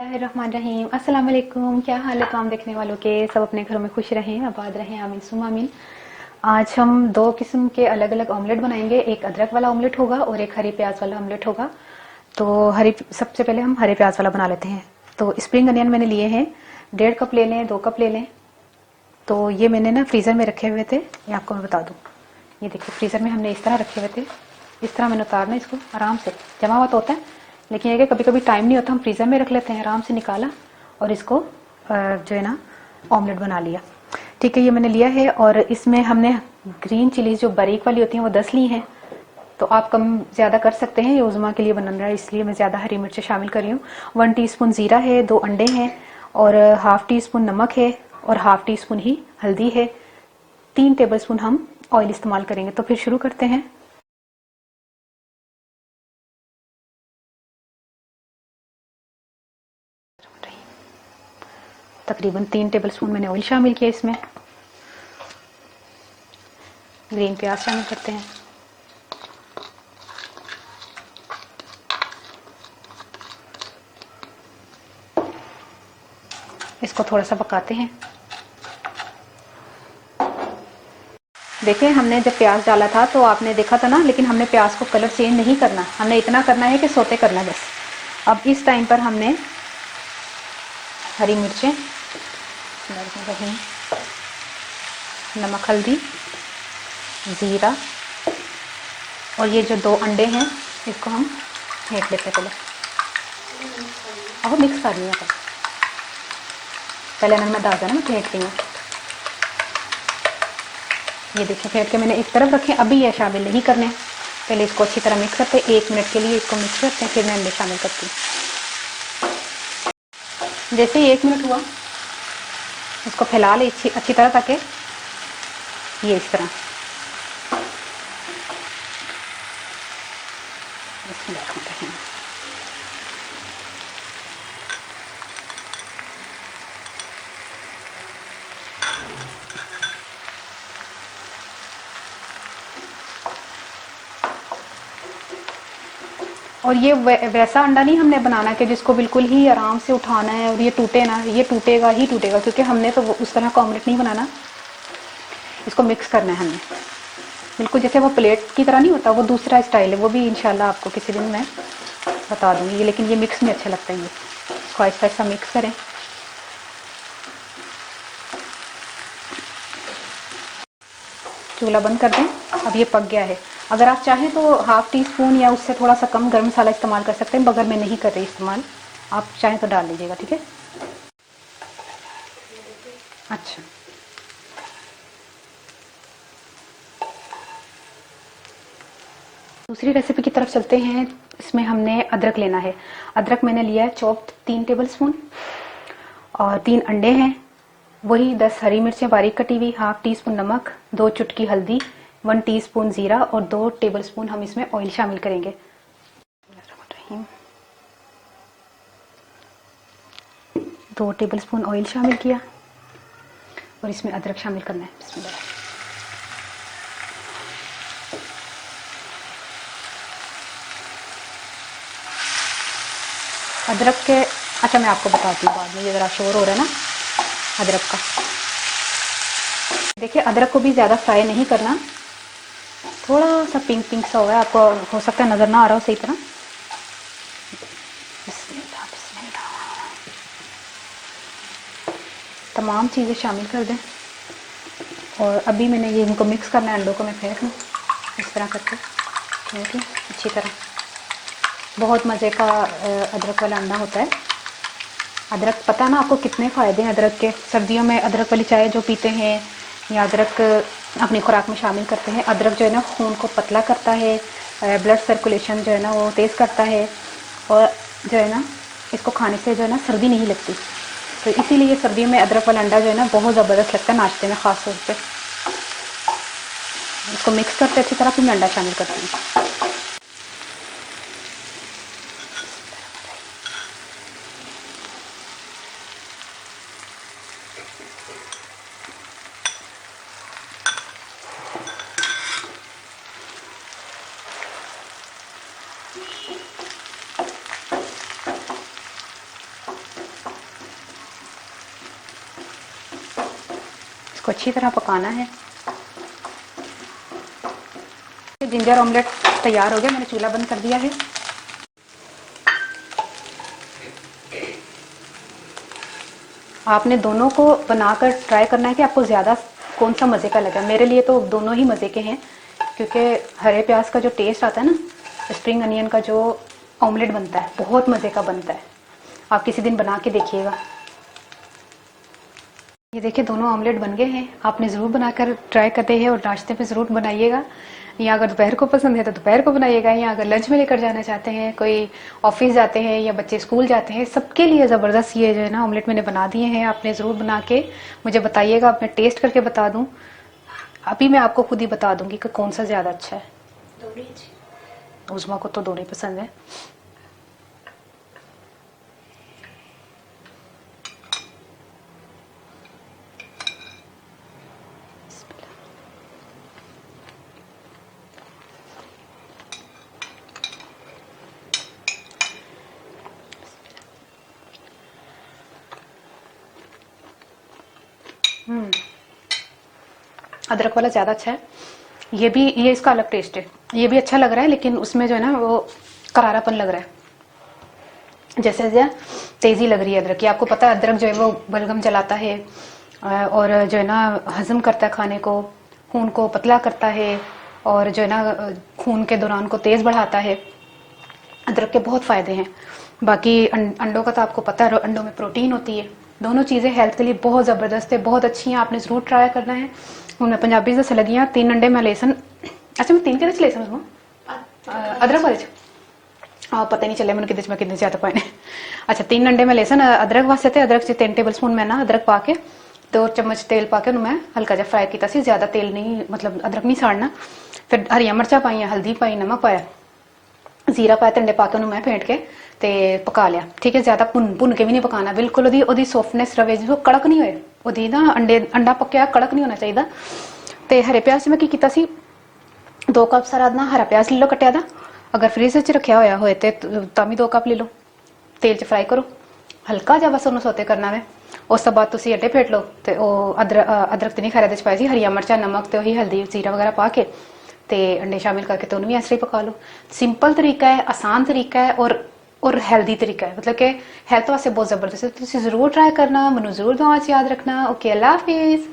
बिस्मिल्लाहिर्रहमानिर्रहीम। अस्सलाम वालेकुम। क्या हाल है तमाम देखने वालों के? सब अपने घरों में खुश रहें, आबाद रहें, आमीन सुम्मा आमीन। आज हम दो किस्म के अलग अलग ऑमलेट बनाएंगे। एक अदरक वाला ऑमलेट होगा और एक हरी प्याज वाला ऑमलेट होगा। तो सबसे पहले हम हरे प्याज वाला बना लेते हैं। तो स्प्रिंग अनियन मैंने लिए हैं, 1.5 कप ले लें, 2 कप ले लें। तो ये मैंने ना फ्रीज़र में रखे हुए थे, ये आपको मैं बता दूँ। ये देखिए फ्रीज़र में हमने इस तरह रखे हुए थे। इस तरह मैंने उतारना इसको, आराम से जमा हुआ तो होता है, लेकिन ये कि कभी कभी टाइम नहीं होता, हम फ्रीज़र में रख लेते हैं। आराम से निकाला और इसको जो है ना ऑमलेट बना लिया। ठीक है, ये मैंने लिया है। और इसमें हमने ग्रीन चिलीज जो बारीक वाली होती हैं वो 10 ली हैं। तो आप कम ज़्यादा कर सकते हैं, ये उज़मा के लिए बन रहा है इसलिए मैं ज़्यादा हरी मिर्चें शामिल कर रही हूँ। 1 टीस्पून ज़ीरा है, 2 अंडे हैं और हाफ टी स्पून नमक है और हाफ टी स्पून ही हल्दी है। 3 टेबलस्पून हम ऑयल इस्तेमाल करेंगे। तो फिर शुरू करते हैं। तकरीबन 3 टेबलस्पून मैंने ऑयल शामिल किया। इसमें ग्रीन प्याज शामिल करते हैं। इसको थोड़ा सा पकाते हैं। देखिए हमने जब प्याज डाला था तो आपने देखा था ना, लेकिन हमने प्याज को कलर चेंज नहीं करना, हमने इतना करना है कि सोते करना बस। अब इस टाइम पर हमने हरी मिर्चें, नमक, हल्दी, ज़ीरा और ये जो 2 अंडे हैं इसको हम फेंट लेते हैं। पहले और मिक्स कर लिया था, पहले मैं डाल देना, मैं फेंट ली हूँ। ये देखिए फेंट के मैंने एक तरफ रखे। अभी ये शामिल नहीं करने, पहले इसको अच्छी तरह मिक्स करते हैं। 1 मिनट के लिए इसको मिक्स करते हैं, फिर मैं अंडे शामिल करती हूँ। जैसे ही 1 मिनट हुआ इसको फैला ले अच्छी तरह, ताकि ये इस तरह और ये वैसा अंडा नहीं हमने बनाना कि जिसको बिल्कुल ही आराम से उठाना है और ये टूटे ना, ये टूटेगा ही टूटेगा, क्योंकि हमने तो उस तरह का ऑमलेट नहीं बनाना। इसको मिक्स करना है हमने, बिल्कुल जैसे वो प्लेट की तरह नहीं होता, वो दूसरा स्टाइल है, वो भी इंशाल्लाह आपको किसी दिन मैं बता दूंगी। लेकिन ये मिक्स में अच्छा लगता है। ये इसको आहिस्ता आहिस्ता मिक्स करें। चूल्हा बंद कर दें। अब ये पक गया है। अगर आप चाहें तो हाफ टी स्पून या उससे थोड़ा सा कम गर्म मसाला इस्तेमाल कर सकते हैं, मगर मैं नहीं कर रही इस्तेमाल। आप चाहें तो डाल लीजिएगा, ठीक है। अच्छा, दूसरी रेसिपी की तरफ चलते हैं। इसमें हमने अदरक लेना है। अदरक मैंने लिया है चॉप्ड 3 टेबलस्पून और 3 अंडे हैं, वही 10 हरी मिर्चें बारीक कटी हुई, हाफ टी स्पून नमक, 2 चुटकी हल्दी, 1 टीस्पून जीरा और 2 टेबलस्पून हम इसमें ऑयल शामिल करेंगे। 2 टेबलस्पून ऑयल शामिल किया और इसमें अदरक शामिल करना है। बिस्मिल्लाह। अदरक के, अच्छा मैं आपको बताती हूँ बाद में, ये ज़रा शोर हो रहा है ना अदरक का। देखिए अदरक को भी ज़्यादा फ्राई नहीं करना, थोड़ा सा पिंक पिंक सा हुआ है, आपको हो सकता है नज़र ना आ रहा हो सही तरह। बिस्मिल्लाह बिस्मिल्लाह। तमाम चीज़ें शामिल कर दें और अभी मैंने ये इनको मिक्स करना है। अंडों को मैं फेंक लूँ इस तरह करके, देखिए अच्छी तरह। बहुत मज़े का अदरक वाला अंडा होता है। अदरक, पता ना आपको कितने फ़ायदे हैं अदरक के। सर्दियों में अदरक वाली चाय जो पीते हैं या अदरक अपनी खुराक में शामिल करते हैं, अदरक जो है ना खून को पतला करता है, ब्लड सर्कुलेशन जो है ना वो तेज़ करता है और जो है ना इसको खाने से जो है ना सर्दी नहीं लगती। तो इसीलिए सर्दियों में अदरक वाला अंडा जो है ना बहुत ज़बरदस्त लगता है नाश्ते में ख़ास तौर पर। इसको मिक्स करते अच्छी तरह, फिर मैं अंडा शामिल करती हूँ। इसको अच्छी तरह पकाना है। जिंजर ऑमलेट तैयार हो गया, मैंने चूल्हा बंद कर दिया है। आपने दोनों को बनाकर ट्राई करना है कि आपको ज़्यादा कौन सा मज़े का लगा। मेरे लिए तो दोनों ही मज़े के हैं, क्योंकि हरे प्याज का जो टेस्ट आता है ना, स्प्रिंग अनियन का जो ऑमलेट बनता है बहुत मज़े का बनता है। आप किसी दिन बना के देखिएगा। ये देखिए दोनों ऑमलेट बन गए हैं। आपने ज़रूर बनाकर ट्राई करते हैं और नाश्ते पे ज़रूर बनाइएगा, या अगर दोपहर को पसंद है तो दोपहर को बनाइएगा, या अगर लंच में लेकर जाना चाहते हैं, कोई ऑफिस जाते हैं या बच्चे स्कूल जाते हैं, सबके लिए ज़बरदस्त ये जो है ना ऑमलेट मैंने बना दिए हैं। आपने ज़रूर बना के मुझे बताइएगा, मैं टेस्ट करके बता दूँ। अभी मैं आपको खुद ही बता दूंगी कि कौन सा ज़्यादा अच्छा है। उज़मा को तो दोनों ही पसंद है। अदरक वाला ज़्यादा अच्छा है। ये इसका अलग टेस्ट है। ये भी अच्छा लग रहा है, लेकिन उसमें जो है ना वो करारापन लग रहा है, जैसे तेज़ी लग रही है अदरक की। आपको पता है अदरक जो है वो बलगम जलाता है और जो है ना हजम करता है खाने को, खून को पतला करता है, और जो है ना खून के दौरान को तेज़ बढ़ाता है। अदरक के बहुत फ़ायदे हैं। बाकी अंडों का तो आपको पता है, अंडों में प्रोटीन होती है। दोनों चीज़ें हेल्थ के लिए बहुत ज़बरदस्त है, बहुत अच्छी हैं। आपने ज़रूर ट्राई करना है। हूँ मैं पंजाबी दस लगी हाँ। 3 अंडे मैं लेसन, अच्छा मैं 3 के लेसन उसमें अदरक वाले पता नहीं चले मैंने कि कितने ज़्यादा पाए। अच्छा 3 अंडे में लेसन अदरक वास्ते थे। अदरक 3 टेबल स्पून मैं ना अदरक पा के 2 चम्मच तेल पा के मैं हल्का जहा फ्राई किया सी। ज़्यादा तेल नहीं, मतलब अदरक नहीं साड़ना। फिर हरिया मिर्चा पाई, हल्दी पाई, नमक पाया, जीरा पाया, अंडे पा के मैं फेंट के ते पका लिया। ठीक है, ज्यादा भुन के भी नहीं पकाना, बिल्कुल ओदी सॉफ्टनेस रवे, जो कड़क नहीं होए। ओदी ना अंडा पक्या कड़क नहीं होना चाहिए। ते हरे प्याज से मैं की कीता सी, 2 कप सारा ना हरा प्याज ले लो कटिया दा। अगर फ्रीज च रखा होया होए ते तां भी 2 कप ले लो। तेल च फ्राई करो, हल्का जिहा बस उन्हें सोते करना है। उस तो बाद तुसी अंडे फेंट लो ते अदरक ते नहीं खैर पाई सी, हरिया मिर्चा, नमक ते वही हल्दी जीरा वगैरह पा के ते अंडे शामिल करके तो उन्हें भी ऐसे ही पका लो। सिंपल तरीका है, आसान तरीका है और हेल्दी तरीका है, मतलब कि हेल्थ वास्ते बहुत जबरदस्त है। तो जरूर ट्राई करना, मैनू जरूर दुआ च याद रखना। ओके, अल्लाह हाफिज।